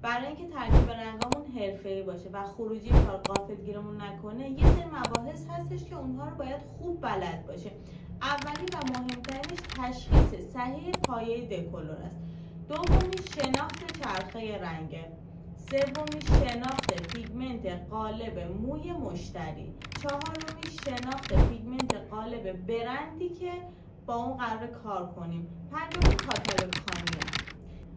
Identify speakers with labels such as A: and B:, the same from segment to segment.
A: برای اینکه ترکیب رنگامون حرفه‌ای باشه و خروجی کار غافلگیرمون نکنه، یه سری مباحث هستش که اونها رو باید خوب بلد باشه. اولی و مهمترینش تشخیص صحیح پایه دکولور است. دومی شناخت چرخه رنگه. سومی شناخت پیگمنت قالب موی مشتری. چهارمی شناخت پیگمنت قالب برندی که با اون قرار کار کنیم. پنجمی کاتالوگ خوانی.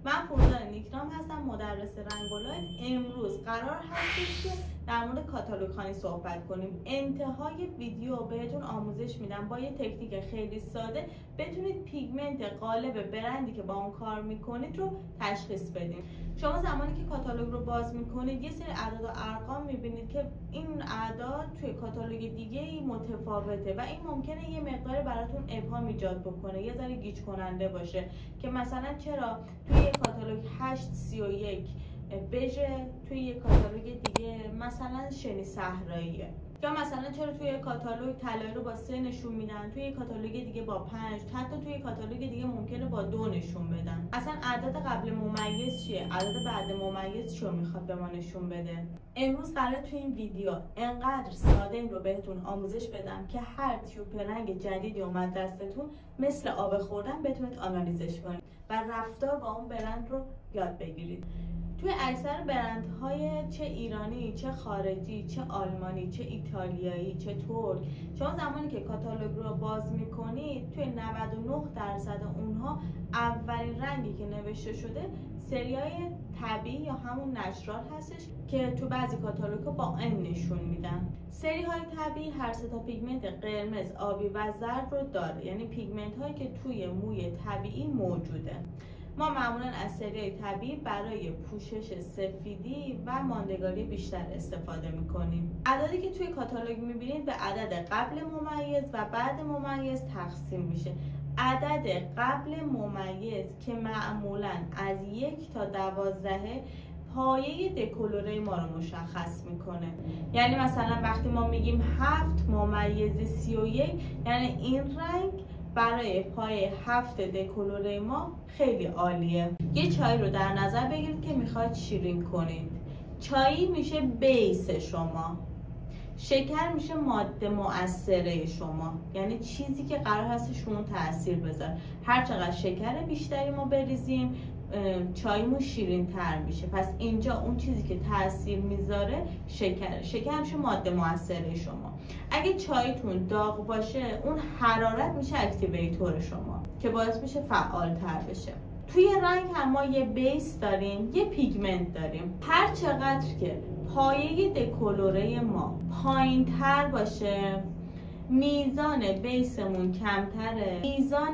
A: من فروزان نیکنام هستم، مدرس رنگولایت. امروز قرار هستش که در مورد کاتالوگ خوانی صحبت کنیم. انتهای ویدیو بهتون آموزش میدم با یه تکنیک خیلی ساده بتونید پیگمنت قالب برندی که با اون کار میکنید رو تشخیص بدید. شما زمانی که کاتالوگ رو باز میکنید یه سری اعداد و ارقام میبینید که این اعداد توی کاتالوگ دیگه ای متفاوته و این ممکنه یه مقدار براتون ابهام ایجاد بکنه، یه ذره گیج کننده باشه که مثلا چرا توی یه کاتالوگ 831 بژ، توی یه کاتالوگ دیگه مثلا شنی صحراییه، یا مثلا چرا توی کاتالوگ طلایی رو با 3 نشون میدن، توی کاتالوگ دیگه با 5، حتی توی کاتالوگ دیگه ممکنه با 2 نشون بدن. اصلا عدد قبل ممیز چیه؟ عدد بعد ممیز چیو میخواد به ما نشون بده؟ امروز قراره توی این ویدیو انقدر ساده این رو بهتون آموزش بدم که هر تیوب رنگ جدیدی اومد دستتون مثل آب خوردن بتونید آنالیزش کنید و رفتار با اون برند رو یاد بگیرید. توی اکثر برندهای چه ایرانی، چه خارجی، چه آلمانی، چه ایتالیایی، چه ترک، شما زمانی که کاتالوگ رو باز میکنید توی 99% اونها اولین رنگی که نوشته شده سریای طبیعی یا همون نچرال هستش که تو بعضی کاتالوگ‌ها با ان نشون میدن. سری های طبیعی هر سه تا پیگمنت قرمز، آبی و زرد رو داره، یعنی پیگمنت هایی که توی موی طبیعی موجوده. ما معمولا از سریای طبیعی برای پوشش سفیدی و ماندگاری بیشتر استفاده میکنیم. عددی که توی کاتالوگ میبینید به عدد قبل ممیز و بعد ممیز تقسیم میشه. عدد قبل ممیز که معمولا از 1 تا 12 پایه دکولوره ما رو مشخص میکنه. یعنی مثلا وقتی ما میگیم 7/31 یعنی این رنگ برای پایه 7 دکولوره ما خیلی عالیه. یه چای رو در نظر بگیرید که میخواید شیرین کنید. چای میشه بیس شما، شکر میشه ماده مؤثره شما، یعنی چیزی که قرار هستش رو تاثیر بذاره. هر چقدر شکر بیشتری ما بریزیم چایمون شیرین تر میشه. پس اینجا اون چیزی که تاثیر میذاره شکر میشه ماده مؤثره شما. اگه چایتون داغ باشه اون حرارت میشه اکتیویتور شما که باعث میشه فعال تر بشه. توی رنگ هم ما یه بیس داریم، یه پیگمنت داریم. هر چقدر که پایه دکولوره ما پایین تر باشه میزان بیسمون کمتره، میزان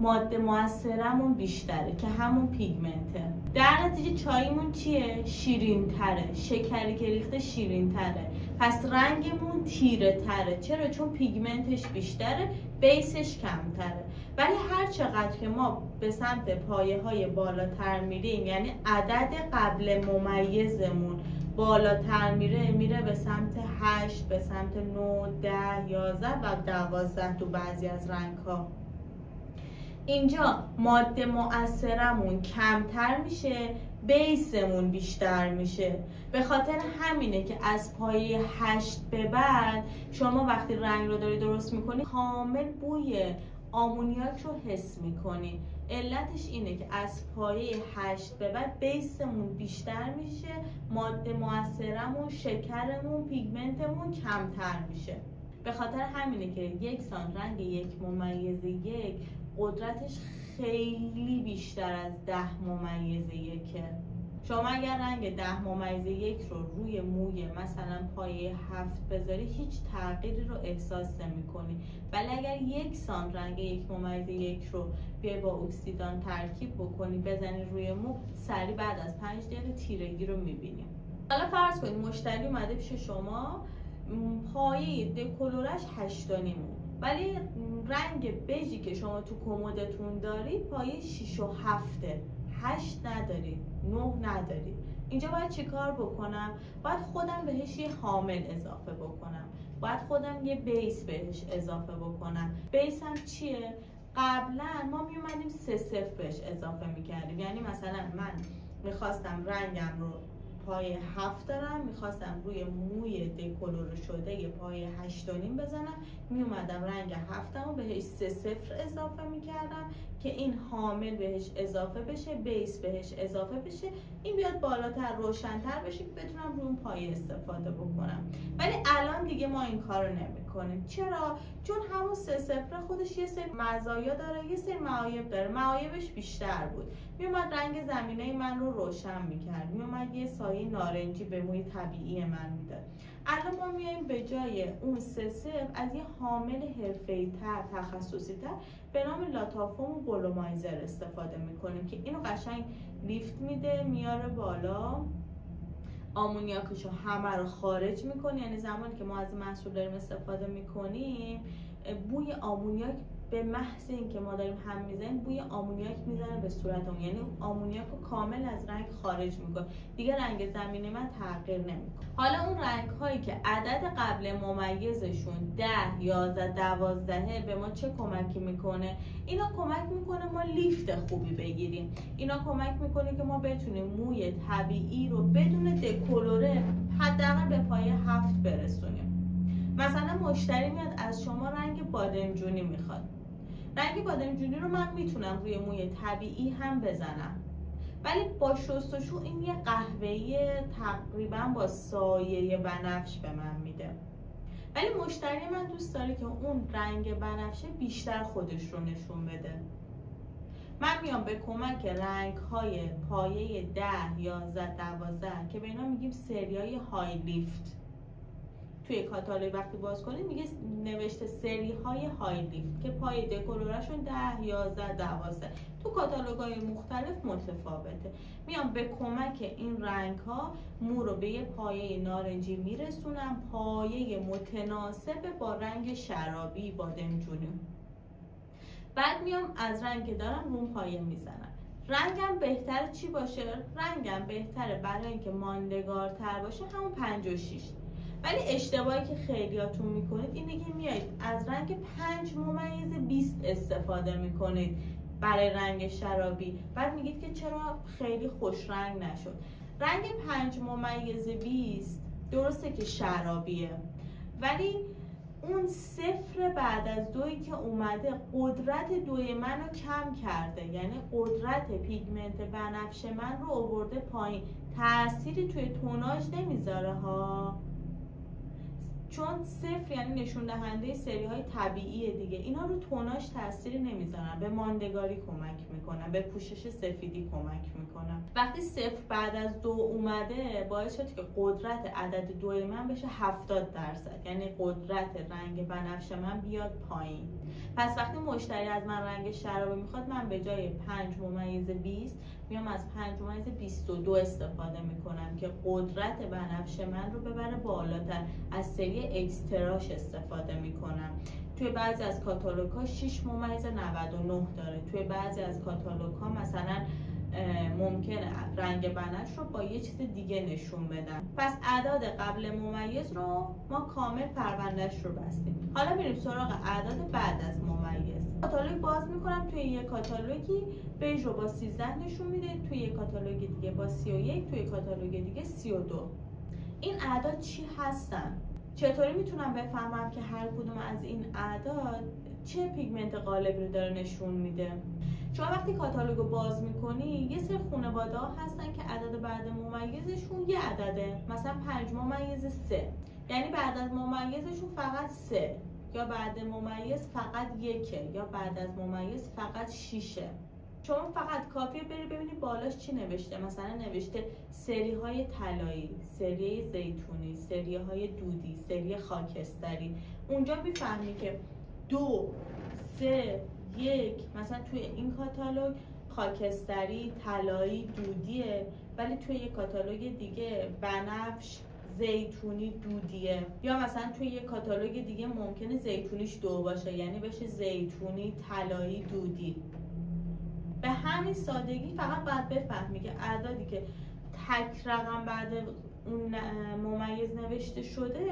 A: ماده مؤثرمون بیشتره که همون پیگمنته. در نتیجه چایمون چیه؟ شیرین تره، شکری که ریخته شیرین تره، پس رنگمون تیره تره. چرا؟ چون پیگمنتش بیشتره، بیسش کمتره. ولی هر چقدر که ما به سمت پایه های بالاتر میریم، یعنی عدد قبل ممیزمون بالاتر میره به سمت 8، به سمت 9، 10، 11 و 12 تو بعضی از رنگ ها، اینجا ماده مؤثرمون کمتر میشه، بیسمون بیشتر میشه. به خاطر همینه که از پایه 8 به بعد شما وقتی رنگ رو داری درست میکنی کامل بوی آمونیاک رو حس میکنی. علتش اینه که از پایه 8 به بعد بیسمون بیشتر میشه، ماده مؤثرمون، شکرمون، پیگمنتمون کمتر میشه. به خاطر همینه که یکسان رنگ 1/1 قدرتش خیلی بیشتر از 10/1. شما اگر رنگ 10/1 رو روی موی مثلا پایه 7 بذاری هیچ تغییری رو احساس نمی کنی. ولی اگر یکسان رنگ 1/1 رو بیای با اکسیدان ترکیب بکنی بزنی روی مو، سریع بعد از 5 دقیقه تیرگی رو میبینی. حالا فرض کنید مشتری اومده پیش شما، پایه دکولورش 8.5، ولی رنگ بژی که شما تو کمدتون دارید پایه 6 و 7، 8 ندارید، 9 ندارید. اینجا باید چی کار بکنم؟ باید خودم بهش یه حامل اضافه بکنم، باید خودم یه بیس بهش اضافه بکنم. بیس هم چیه؟ قبلا ما می اومدیم 3 0 بهش اضافه میکردیم، یعنی مثلا من میخواستم رنگم رو پای 7 دارم، میخواستم روی موی دکولور شده پای 8.5 بزنم، میومدم رنگ 7 رو بهش 3 0 اضافه میکردم که این حامل بهش اضافه بشه، بیس بهش اضافه بشه، این بیاد بالاتر روشنتر بشه که بتونم روی اون پایه استفاده بکنم. ولی الان دیگه ما این کارو نمیکنیم. چرا؟ چون همون 3 0 خودش یه سری مزایا داره، یه سری معایب داره. معایبش بیشتر بود، میومد رنگ زمینه من رو روشن میکرد، میومد یه سایه نارنجی به موی طبیعی من میداد. الان ما میایم به جای اون 3 0 از یه حامل حرفه‌ای تر، تخصصی تر به نام لاتافوم و بلومایزر استفاده میکنیم که اینو قشنگ لیفت میده، میاره بالا، آمونیاکشو همه رو خارج میکنه. یعنی زمانی که ما از این محصول داریم استفاده میکنیم، بوی آمونیاک به محض اینکه ما داریم هم میزنیم بوی آمونیاک میزنه به صورتمون، یعنی آمونیاک رو کامل از رنگ خارج میکنه، دیگه رنگ زمینی من تغییر نمیکنه. حالا اون رنگ هایی که عدد قبل ممیزشون 10 11 12 به ما چه کمکی میکنه؟ اینا کمک میکنه ما لیفت خوبی بگیریم، اینا کمک میکنه که ما بتونیم موی طبیعی رو بدون دکولوره حداقل به پایه 7 برسونیم. مثلا مشتری میاد از شما رنگ بادمجونی میخواد، رنگ بادمجونی رو من میتونم روی موی طبیعی هم بزنم، ولی با شستشو این یه قهوه‌ای تقریبا با سایه بنفش به من میده. ولی مشتری من دوست داره که اون رنگ بنفشه بیشتر خودش رو نشون بده. من میام به کمک رنگ های پایه 10 11 12 که به اینا میگیم سریای های لیفت، توی کاتالوگ وقتی باز کنید میگه نوشته سری های های لیفت که پای دکولورشون 10 11 12 تو کاتالوگ های مختلف متفاوته. میام به کمک این رنگ ها مو رو به یه پایه نارنجی میرسونم، پایه متناسب با رنگ شرابی بادمجونی. بعد میام از رنگ که دارم رو اون پایه میزنم. رنگم بهتر چی باشه؟ رنگم بهتره برای اینکه ماندگارتر باشه همون 5 و 6. ولی اشتباهی که خیلیاتون میکنید اینه که میایید از رنگ 5/20 استفاده میکنید برای رنگ شرابی، بعد میگید که چرا خیلی خوش رنگ نشد. رنگ 5/20 درسته که شرابیه، ولی اون 0 بعد از 2 که اومده قدرت 2 منو کم کرده، یعنی قدرت پیگمنت بنفش من رو آورده پایین. تأثیری توی توناژ نمیذاره ها، چون 0 یعنی نشون دهنده سری های طبیعی دیگه، اینا رو توناژ تأثیری نمیذارن، به ماندگاری کمک میکنن، به پوشش سفیدی کمک میکنن. وقتی 0 بعد از 2 اومده باعث شد که قدرت عدد 2 من بشه 70%، یعنی قدرت رنگ بنفش من بیاد پایین. پس وقتی مشتری از من رنگ شرابی میخواد، من به جای 5/20 میام از 5/22 استفاده میکنم که قدرت بنفش من رو ببره بالاتر. از سری اکستراش استفاده میکنم. توی بعضی از کاتالوگ ها 6/99 داره، توی بعضی از کاتالوگ ها مثلا ممکنه رنگ بنفش رو با یه چیز دیگه نشون بدن. پس اعداد قبل ممیز رو ما کامل پروندهش رو بستیم. حالا میریم سراغ اعداد بعد از ممیز. کاتالوگ باز میکنم، توی یه کاتالوگی بیژ رو با 13 نشون میده، توی یه کاتالوگ دیگه با 31، توی کاتالوگ دیگه 32. این اعداد چی هستن؟ چطوری میتونم بفهمم که هر کدوم از این اعداد چه پیگمنت غالبی رو داره نشون میده؟ شما وقتی کاتالوگ رو باز میکنی یه سری خانواده ها هستن که عدد بعد ممیزشون یه عدده، مثلا 5/3، یعنی بعد از ممیزشون فقط 3، یا بعد ممیز فقط 1، یا بعد از ممیز فقط 6. شما فقط کافیه بری ببینی بالاش چی نوشته، مثلا نوشته سری های طلایی، سری زیتونی، سری های دودی، سری خاکستری. اونجا میفهمی که 2 3 1 مثلا توی این کاتالوگ خاکستری، طلایی، دودیه، ولی توی یک کاتالوگ دیگه بنفش، زیتونی، دودیه. یا مثلا توی یک کاتالوگ دیگه ممکنه زیتونیش 2 باشه، یعنی بشه زیتونی، طلایی، دودی. به همین سادگی فقط باید بفهمی که اعدادی که تک رقم بعد اون ممیز نوشته شده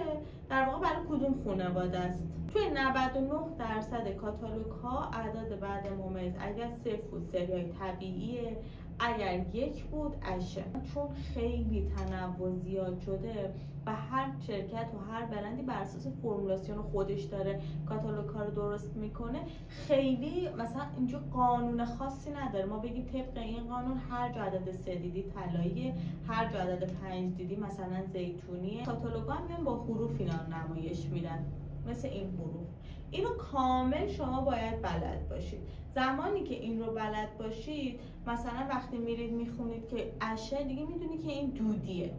A: در واقع برای کدوم خانواده است. توی 99% کاتالوگ ها اعداد بعد ممیز اگر 0 بود سریای طبیعیه، اگر 1 بود اشه، چون خیلی تنوع زیاد شده و هر شرکت و هر برندی بر اساس فرمولاسیون خودش داره کاتالوگ‌ها رو درست میکنه. خیلی مثلا اینجا قانون خاصی نداره ما بگیم طبق این قانون هر جا عدد 3 دیدی طلاییه، هر جا عدد 5 دیدی مثلا زیتونیه. کاتالوگ‌ها هم با حروف اینا نمایش میدن، مثل این حروف. اینو کامل شما باید بلد باشید. زمانی که این رو بلد باشید، مثلا وقتی میرید میخونید که اشه، دیگه میدونی که این دودیه.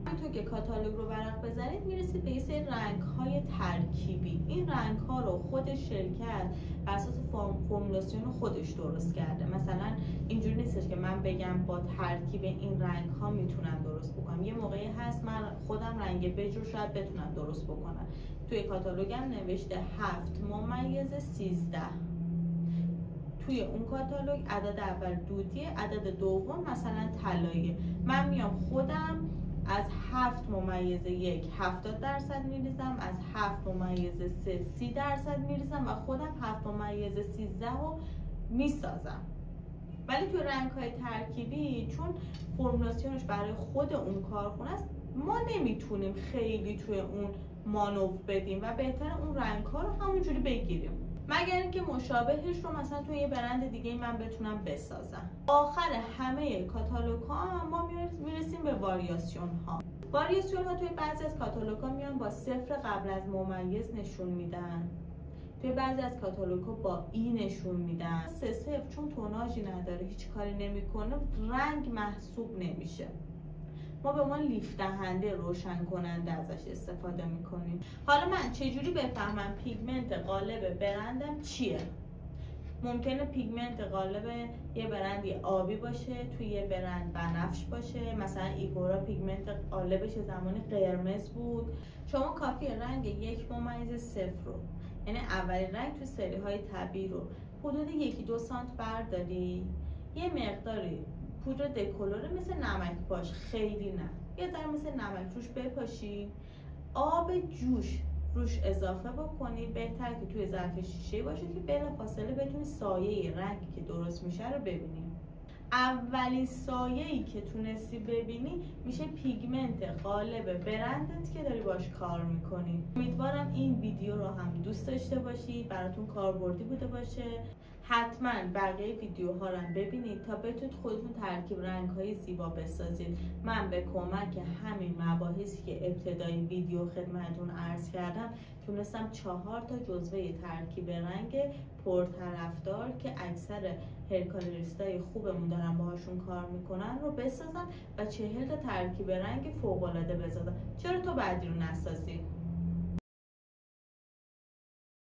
A: همینطور که کاتالوگ رو ورق بزنید میرسید به یه سری رنگ‌های ترکیبی. این رنگ‌ها رو خود شرکت بر اساس فرمولاسیون خودش درست کرده. مثلا اینجوری نیستش که من بگم با ترکیب این رنگ‌ها میتونم درست بکنم. یه موقعی هست من خودم رنگ بج رو شاید بتونم درست بکنم. توی کاتالوگم نوشته 7/13. توی اون کاتالوگ عدد اول دودیه، عدد دوم مثلا طلاییه. من میام خودم از 7/1 70% میریزم، از 7/3 30% میریزم و خودم 7/13 رو میسازم. ولی توی رنگ‌های ترکیبی چون فرمولاسیونش برای خود اون کارخونه است، ما نمیتونیم خیلی توی اون مانور بدیم و بهتره اون رنگ‌ها رو همونجوری بگیریم، مگر اینکه مشابهش رو مثلا توی یه برند دیگه من بتونم بسازم. آخر همه کاتالوگ ها ما میرسیم به واریاسیون ها. واریاسیون ها توی بعضی از کاتالوگ ها میان با 0 قبل از ممیز نشون میدن، توی بعضی از کاتالوگ ها با ای نشون میدن. 3 چون توناژی نداره، هیچ کاری نمیکنه، رنگ محسوب نمیشه. ما به عنوان لیف دهنده روشن کننده ازش استفاده میکنیم. حالا من چجوری بفهمم پیگمنت قالب برندم چیه؟ ممکنه پیگمنت قالب یه برندی آبی باشه، توی یه برند بنفش باشه. مثلا ایگورا پیگمنت قالبش زمانی قرمز بود. شما کافیه رنگ 1/0 رو، یعنی اولین رنگ تو سری های طبیعی رو حدود 1-2 سانت برداری، یه مقداری پودر دکولوره مثل نمک پاش، خیلی نه، یه ذره مثل نمک روش بپاشی، آب جوش روش اضافه بکنی. بهتر که توی ظرف شیشه باشه که بلافاصله بتونی سایه رنگی که درست میشه رو ببینی. اولین سایه‌ای که تونستی ببینی میشه پیگمنت قالب برندت که داری باش کار میکنی. امیدوارم این ویدیو رو هم دوست داشته باشید، براتون کاربردی بوده باشه. حتما بقیه ویدیوها رو هم ببینید تا بتونید خودتون ترکیب رنگ‌های زیبا بسازید. من به کمک همین مباحثی که ابتدای ویدیو خدمتتون عرض کردم تونستم 4 تا جزوه ترکیب رنگ پرطرفدار که اکثر هرکالریستای خوبمون دارن باهاشون کار میکنن رو بسازم و 40 تا ترکیب رنگ فوق‌العاده بسازم. چرا تو بعدی رو نسازی؟